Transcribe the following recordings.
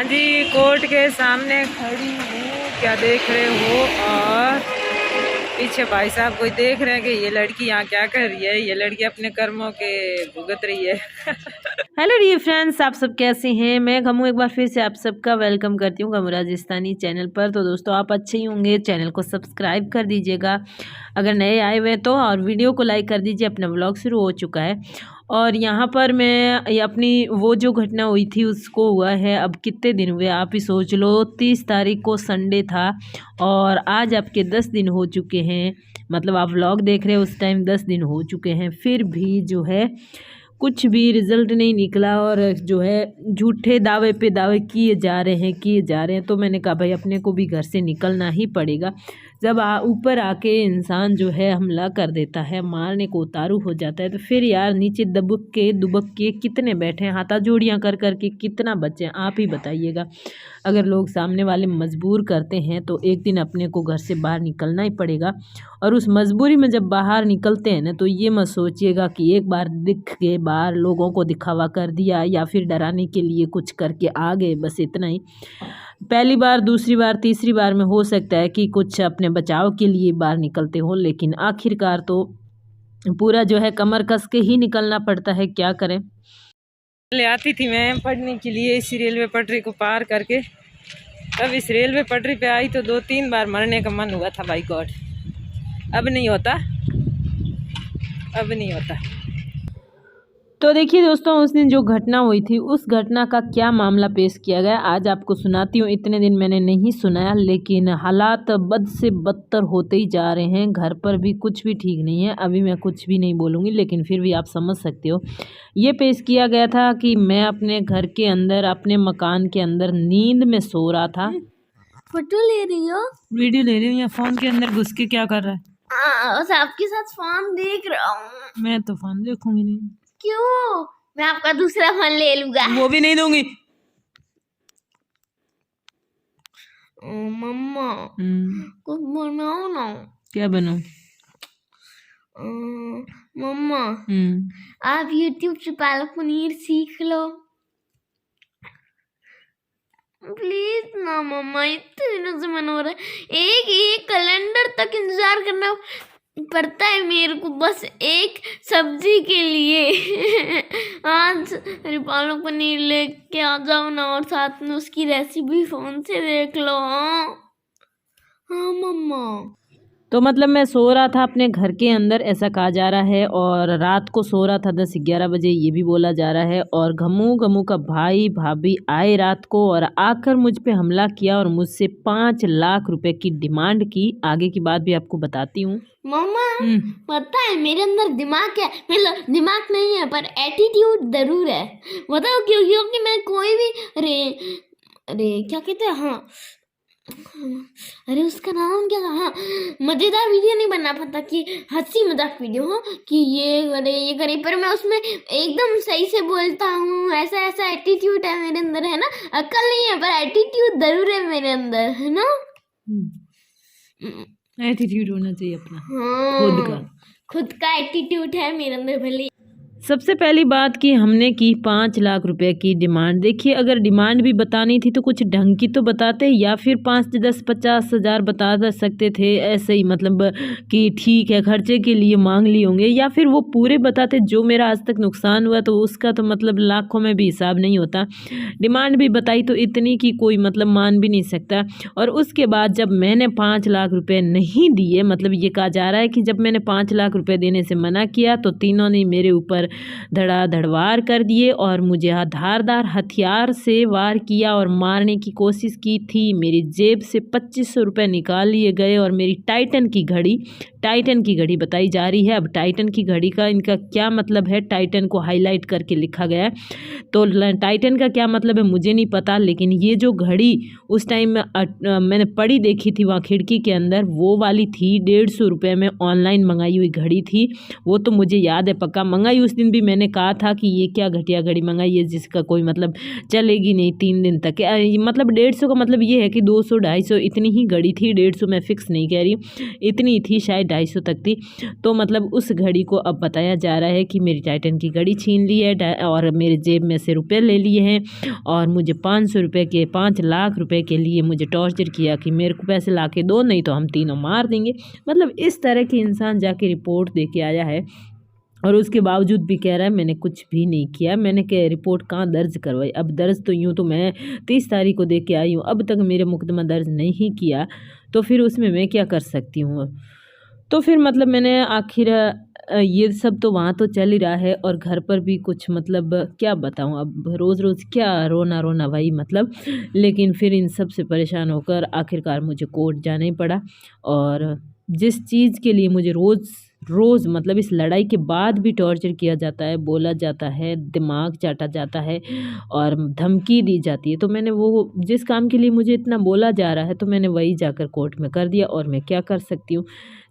हाँ जी, कोर्ट के सामने खड़ी हूँ, क्या देख रहे हो। और पीछे भाई साहब कोई देख रहे हैं कि ये लड़की यहाँ क्या कर रही है। ये लड़की अपने कर्मों के भुगत रही है। हेलो डियर फ्रेंड्स, आप सब कैसे हैं। मैं गमू एक बार फिर से आप सबका वेलकम करती हूँ गमू राजस्थानी चैनल पर। तो दोस्तों, आप अच्छे ही होंगे, चैनल को सब्सक्राइब कर दीजिएगा अगर नए आए हुए तो, और वीडियो को लाइक कर दीजिए। अपना व्लॉग शुरू हो चुका है और यहाँ पर मैं अपनी वो जो घटना हुई थी उसको हुआ है अब कितने दिन हुए आप ही सोच लो। 30 तारीख को संडे था और आज आपके 10 दिन हो चुके हैं। मतलब आप व्लॉग देख रहे हो उस टाइम 10 दिन हो चुके हैं, फिर भी जो है कुछ भी रिजल्ट नहीं निकला और जो है झूठे दावे पे दावे किए जा रहे हैं। तो मैंने कहा भाई अपने को भी घर से निकलना ही पड़ेगा। जब ऊपर आके इंसान जो है हमला कर देता है, मारने को उतारू हो जाता है, तो फिर यार नीचे दुबक के कितने बैठे हैं, हाथाजोड़ियाँ कर करके कितना बचे हैं आप ही बताइएगा। अगर लोग सामने वाले मजबूर करते हैं तो एक दिन अपने को घर से बाहर निकलना ही पड़ेगा। और उस मजबूरी में जब बाहर निकलते हैं ना, तो ये मत सोचिएगा कि एक बार दिख के बाहर लोगों को दिखावा कर दिया या फिर डराने के लिए कुछ करके आ गए, बस इतना ही। पहली बार, दूसरी बार, तीसरी बार में हो सकता है कि कुछ अपने बचाव के लिए बाहर निकलते हो, लेकिन आखिरकार तो पूरा जो है कमर कस के ही निकलना पड़ता है, क्या करें। ले आती थी मैं पढ़ने के लिए इस रेलवे पटरी को पार करके, तब इस रेलवे पटरी पे आई तो 2-3 बार मरने का मन हुआ था। बाई गॉड, अब नहीं होता, अब नहीं होता। तो देखिए दोस्तों, उस दिन जो घटना हुई थी उस घटना का क्या मामला पेश किया गया आज आपको सुनाती हूँ। इतने दिन मैंने नहीं सुनाया, लेकिन हालात बद से बदतर होते ही जा रहे हैं। घर पर भी कुछ भी ठीक नहीं है। अभी मैं कुछ भी नहीं बोलूँगी, लेकिन फिर भी आप समझ सकते हो। ये पेश किया गया था कि मैं अपने घर के अंदर, अपने मकान के अंदर नींद में सो रहा था। फोटो ले रही हो? वीडियो ले रही हूँ। या फोन के अंदर घुस के क्या कर रहा है? बस आपके साथ फोन देख रहा हूँ। मैं तो फोन देखूंगी नहीं। क्यों? मैं आपका दूसरा फोन ले लूंगा। वो भी नहीं दूंगी। मम्मा कुछ बनाओ ना। क्या बनाऊं? मम्मा आप YouTube से पालक पनीर सीख लो प्लीज ना मम्मा। इतने दिनों से मन हो रहा है, एक कैलेंडर तक इंतजार करना पड़ता है मेरे को, बस एक सब्जी के लिए। आज मेरी पालक पनीर लेके आ जाओ ना, और साथ में उसकी रेसिपी फोन से देख लो। हाँ मम्मा। तो मतलब मैं सो रहा था अपने घर के अंदर, ऐसा कहा जा रहा है, और रात को सो रहा था 10-11 बजे, ये भी बोला जा रहा है। और गमू का भाई भाभी आए रात को और आकर मुझ पे हमला किया और मुझसे 5 लाख रुपए की डिमांड की। आगे की बात भी आपको बताती हूँ। मम्मा पता है मेरे अंदर दिमाग है, मतलब दिमाग नहीं है पर एटीट्यूड जरूर है। बताओ क्यों? क्योंकि मैं कोई भी अरे क्या कहते हैं, हाँ अरे उसका नाम क्या था, हाँ मजेदार वीडियो नहीं बनना पड़ता कि हंसी मजाक वीडियो हो कि ये करे, पर मैं उसमें एकदम सही से बोलता हूँ। ऐसा एटीट्यूड है मेरे अंदर, है ना। अक्ल नहीं है पर एटीट्यूड जरूर है मेरे अंदर, है ना। एटीट्यूड होना चाहिए अपना। हाँ, खुद का एटीट्यूड है मेरे अंदर भले। सबसे पहली बात कि हमने की 5 लाख रुपए की डिमांड। देखिए, अगर डिमांड भी बतानी थी तो कुछ ढंग की तो बताते, या फिर 5-10-50 हज़ार बता सकते थे ऐसे ही, मतलब कि ठीक है खर्चे के लिए मांग लिए होंगे, या फिर वो पूरे बताते। जो मेरा आज तक नुकसान हुआ तो उसका तो मतलब लाखों में भी हिसाब नहीं होता। डिमांड भी बताई तो इतनी की कोई मतलब मान भी नहीं सकता। और उसके बाद जब मैंने 5 लाख रुपये नहीं दिए, मतलब ये कहा जा रहा है कि जब मैंने 5 लाख रुपये देने से मना किया तो तीनों ने मेरे ऊपर धड़ाधड़वार कर दिए और मुझे धारदार हथियार से वार किया और मारने की कोशिश की थी। मेरी जेब से 2500 रुपये निकाल लिए गए और मेरी टाइटन की घड़ी बताई जा रही है। अब टाइटन की घड़ी का इनका क्या मतलब है, टाइटन को हाईलाइट करके लिखा गया है, तो टाइटन का क्या मतलब है मुझे नहीं पता। लेकिन ये जो घड़ी उस टाइम मैंने पड़ी देखी थी वहाँ खिड़की के अंदर, वो वाली थी 150 रुपये में ऑनलाइन मंगाई हुई घड़ी थी। वो तो मुझे याद है पक्का, मंगाई उस दिन दिन भी मैंने कहा था कि ये क्या घटिया घड़ी मंगाई है जिसका कोई मतलब चलेगी नहीं 3 दिन तक। मतलब 150 का मतलब ये है कि 200 250 इतनी ही घड़ी थी, 150 मैं फिक्स नहीं कह रही हूँ, इतनी थी, शायद 250 तक थी। तो मतलब उस घड़ी को अब बताया जा रहा है कि मेरी टाइटन की घड़ी छीन ली है और मेरे जेब में से रुपये ले लिए हैं और मुझे 500 रुपये के 5 लाख रुपए के लिए मुझे टॉर्चर किया कि मेरे को पैसे ला के दो, नहीं तो हम तीनों मार देंगे। मतलब इस तरह के इंसान जाके रिपोर्ट दे के आया है और उसके बावजूद भी कह रहा है मैंने कुछ भी नहीं किया। मैंने क्या रिपोर्ट कहाँ दर्ज करवाई? अब दर्ज तो यूँ तो मैं 30 तारीख को दे के आई हूँ, अब तक मेरे मुकदमा दर्ज नहीं किया, तो फिर उसमें मैं क्या कर सकती हूँ? तो फिर मतलब मैंने आखिर ये सब तो वहाँ तो चल ही रहा है और घर पर भी कुछ मतलब क्या बताऊँ, अब रोज़ रोज़ क्या रोना रोना भाई मतलब। लेकिन फिर इन सब से परेशान होकर आखिरकार मुझे कोर्ट जाना ही पड़ा। और जिस चीज़ के लिए मुझे रोज़ रोज़ मतलब इस लड़ाई के बाद भी टॉर्चर किया जाता है, बोला जाता है, दिमाग चाटा जाता है और धमकी दी जाती है, तो मैंने वो जिस काम के लिए मुझे इतना बोला जा रहा है तो मैंने वही जाकर कोर्ट में कर दिया। और मैं क्या कर सकती हूँ,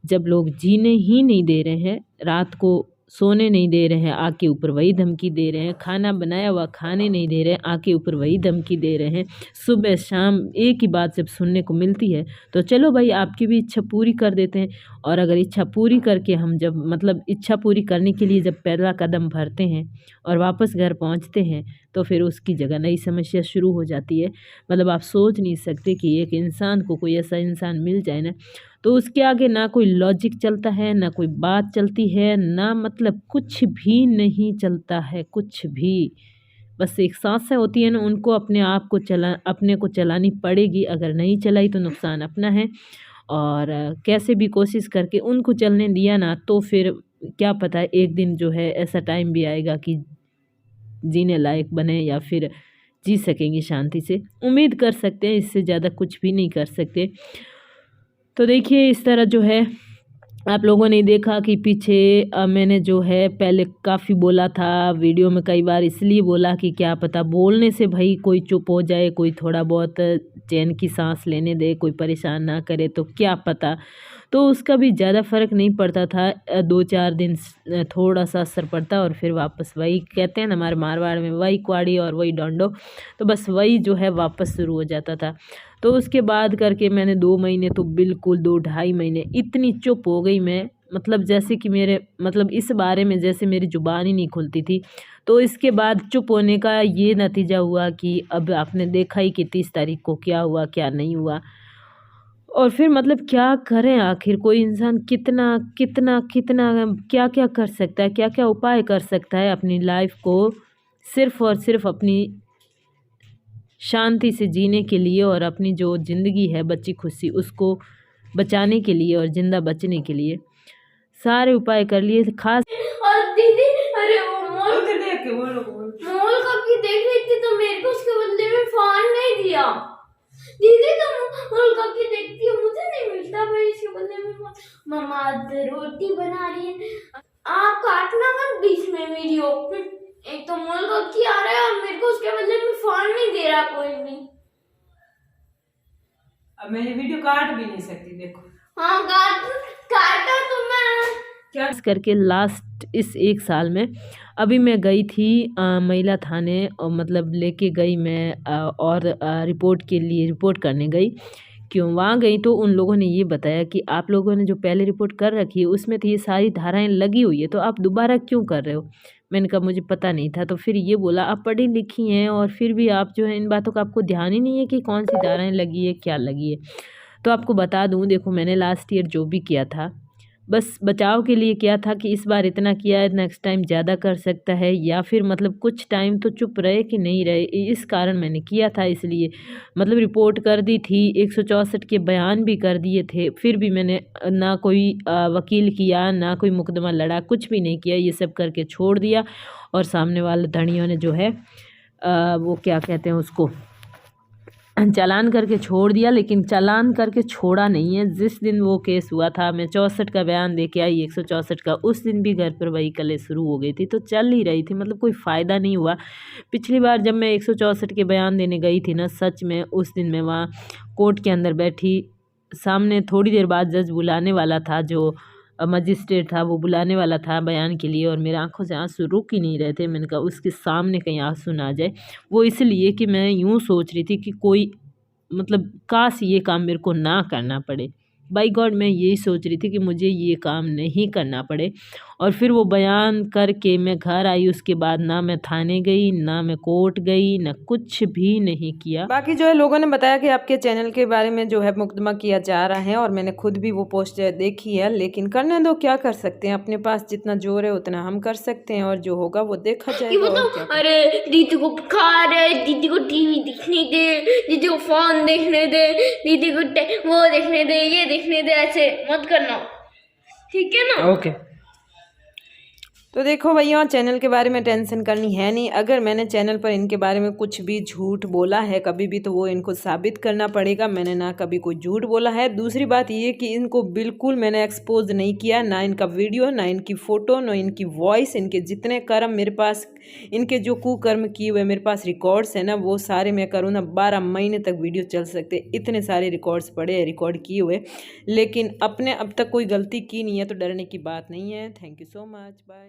जब लोग जीने ही नहीं दे रहे हैं, रात को सोने नहीं दे रहे हैं, आके ऊपर वही धमकी दे रहे हैं, खाना बनाया हुआ खाने नहीं दे रहे हैं, आके ऊपर वही धमकी दे रहे हैं, सुबह शाम एक ही बात जब सुनने को मिलती है, तो चलो भाई आपकी भी इच्छा पूरी कर देते हैं। और अगर इच्छा पूरी करके हम जब मतलब इच्छा पूरी करने के लिए जब पहला कदम भरते हैं और वापस घर पहुंचते हैं, तो फिर उसकी जगह नई समस्या शुरू हो जाती है। मतलब आप सोच नहीं सकते कि एक इंसान को कोई ऐसा इंसान मिल जाए ना, तो उसके आगे ना कोई लॉजिक चलता है, ना कोई बात चलती है, ना मतलब कुछ भी नहीं चलता है, कुछ भी। बस एक सांसें होती है ना, उनको अपने को चलानी पड़ेगी, अगर नहीं चलाई तो नुकसान अपना है। और कैसे भी कोशिश करके उनको चलने दिया ना, तो फिर क्या पता एक दिन जो है ऐसा टाइम भी आएगा कि जीने लायक बने या फिर जी सकेंगे शांति से। उम्मीद कर सकते हैं, इससे ज़्यादा कुछ भी नहीं कर सकते। तो देखिए इस तरह जो है आप लोगों ने देखा कि पीछे मैंने जो है पहले काफ़ी बोला था वीडियो में, कई बार इसलिए बोला कि क्या पता बोलने से भाई कोई चुप हो जाए, कोई थोड़ा बहुत चैन की सांस लेने दे, कोई परेशान ना करे, तो क्या पता। तो उसका भी ज़्यादा फ़र्क नहीं पड़ता था, 2-4 दिन थोड़ा सा असर पड़ता और फिर वापस वही कहते हैं ना हमारे मारवाड़ में, वही कुआड़ी और वही डंडो, तो बस वही जो है वापस शुरू हो जाता था। तो उसके बाद करके मैंने 2 महीने तो बिल्कुल 2 ढाई महीने इतनी चुप हो गई मैं, मतलब जैसे कि मेरे मतलब इस बारे में जैसे मेरी ज़ुबान ही नहीं खुलती थी। तो इसके बाद चुप होने का ये नतीजा हुआ कि अब आपने देखा ही कि 30 तारीख को क्या हुआ, क्या नहीं हुआ। और फिर मतलब क्या करें आखिर, कोई इंसान कितना कितना कितना क्या क्या कर सकता है, क्या क्या उपाय कर सकता है अपनी लाइफ को सिर्फ़ और सिर्फ़ अपनी शांति से जीने के लिए और अपनी जो ज़िंदगी है बची खुशी उसको बचाने के लिए और ज़िंदा बचने के लिए सारे उपाय कर लिए खास। और दीदी, अरे वो मॉल का भी देख रही थी तो मेरे को उसके बदले में फोन नहीं दिया। दीदी तो मॉल का भी देखती है, मुझे नहीं मिलता भाई इसके बदले में फोन। मम्मा आज रोटी बना रही है, आप काटना मत बीच में वीडियो। एक तो मॉल का की आ रहा है और मेरे को उसके बदले में फोन नहीं दे रहा कोई भी। अब मैं ये वीडियो काट भी नहीं सकती, देखो। हाँ काटा तो मैं क्या करके लास्ट इस 1 साल में अभी मैं गई थी महिला थाने और मतलब लेके गई मैं और रिपोर्ट के लिए रिपोर्ट करने गई। क्यों वहाँ गई तो उन लोगों ने ये बताया कि आप लोगों ने जो पहले रिपोर्ट कर रखी है उसमें तो ये सारी धाराएं लगी हुई है, तो आप दोबारा क्यों कर रहे हो? मैंने कहा मुझे पता नहीं था। तो फिर ये बोला आप पढ़ी लिखी हैं और फिर भी आप जो है इन बातों का आपको ध्यान ही नहीं है कि कौन सी धाराएं लगी है, क्या लगी है। तो आपको बता दूं, देखो मैंने लास्ट ईयर जो भी किया था बस बचाव के लिए किया था कि इस बार इतना किया है, नेक्स्ट टाइम ज़्यादा कर सकता है या फिर मतलब कुछ टाइम तो चुप रहे कि नहीं रहे, इस कारण मैंने किया था। इसलिए मतलब रिपोर्ट कर दी थी, 164 के बयान भी कर दिए थे, फिर भी मैंने ना कोई वकील किया, ना कोई मुकदमा लड़ा, कुछ भी नहीं किया, ये सब करके छोड़ दिया। और सामने वाले धड़ियों ने जो है वो क्या कहते हैं उसको चालान करके छोड़ दिया, लेकिन चालान करके छोड़ा नहीं है। जिस दिन वो केस हुआ था मैं 64 का बयान दे के आई, 164 का, उस दिन भी घर पर वही कलें शुरू हो गई थी, तो चल ही रही थी, मतलब कोई फ़ायदा नहीं हुआ। पिछली बार जब मैं 164 के बयान देने गई थी ना, सच में उस दिन मैं वहाँ कोर्ट के अंदर बैठी, सामने थोड़ी देर बाद जज बुलाने वाला था जो मजिस्ट्रेट था वो बुलाने वाला था बयान के लिए, और मेरे आंखों से आंसू रुक ही नहीं रहे थे। मैंने कहा उसके सामने कहीं आंसू ना आ जाए। वो इसलिए कि मैं यूँ सोच रही थी कि कोई मतलब काश ये काम मेरे को ना करना पड़े। बाई गॉड मैं यही सोच रही थी कि मुझे ये काम नहीं करना पड़े। और फिर वो बयान करके मैं घर आई, उसके बाद ना मैं थाने गई, ना मैं कोर्ट गई, ना कुछ भी नहीं किया। बाकी जो है लोगों ने बताया कि आपके चैनल के बारे में जो है मुकदमा किया जा रहा है, और मैंने खुद भी वो पोस्ट देखी है। लेकिन करने दो, क्या कर सकते हैं, अपने पास जितना जोर है उतना हम कर सकते हैं, और जो होगा वो देखा ये जाएगा। और बताओ, अरे दीदी को बुखार है, दीदी को टीवी देखने दे, दीदी को फोन देखने दे, दीदी को वो देखने दे, ये देखने दे, ऐसे मत करना, ठीक है ना? ओके। तो देखो भैया, चैनल के बारे में टेंशन करनी है नहीं। अगर मैंने चैनल पर इनके बारे में कुछ भी झूठ बोला है कभी भी, तो वो इनको साबित करना पड़ेगा। मैंने ना कभी कोई झूठ बोला है। दूसरी बात ये कि इनको बिल्कुल मैंने एक्सपोज नहीं किया, ना इनका वीडियो, ना इनकी फ़ोटो, ना इनकी वॉइस। इनके जितने कर्म मेरे पास, इनके जो कुकर्म किए हुए मेरे पास रिकॉर्ड्स हैं ना, वो सारे मैं करूँ ना 12 महीने तक वीडियो चल सकते, इतने सारे रिकॉर्ड्स पड़े हैं रिकॉर्ड किए हुए। लेकिन अपने अब तक कोई गलती की नहीं है, तो डरने की बात नहीं है। Thank you so much, bye.